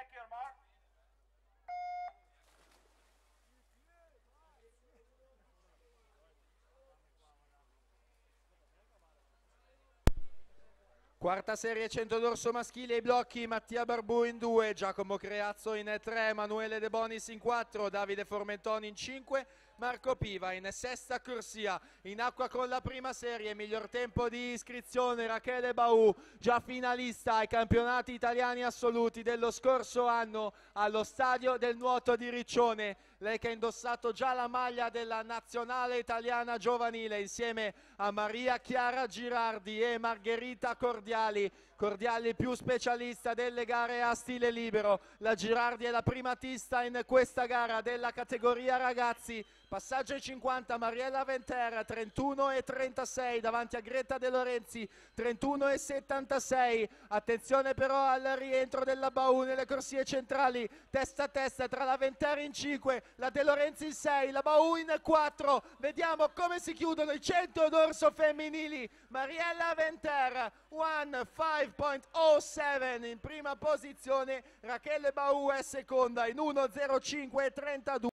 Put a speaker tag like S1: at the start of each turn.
S1: check your mark.
S2: Quarta serie 100 d'orso maschile, ai blocchi Mattia Barbu in 2, Giacomo Creazzo in 3, Emanuele De Bonis in 4, Davide Formentoni in 5, Marco Piva in sesta corsia. In acqua con la prima serie, miglior tempo di iscrizione Rachele Bau, già finalista ai campionati italiani assoluti dello scorso anno allo Stadio del Nuoto di Riccione. Lei che ha indossato già la maglia della nazionale italiana giovanile insieme a Maria Chiara Girardi e Margherita Cordiali più specialista delle gare a stile libero. La Girardi è la primatista in questa gara della categoria ragazzi. Passaggio ai 50, Mariella Venter 31,36 davanti a Greta De Lorenzi 31,76. Attenzione però al rientro della Bau nelle corsie centrali, testa a testa tra la Venter in 5, la De Lorenzi in 6, la Bau in 4. Vediamo come si chiudono i 100 d'orso femminili. Mariella Venter 1:5.07 in prima posizione, Rachele Bau è seconda in 1:05.32.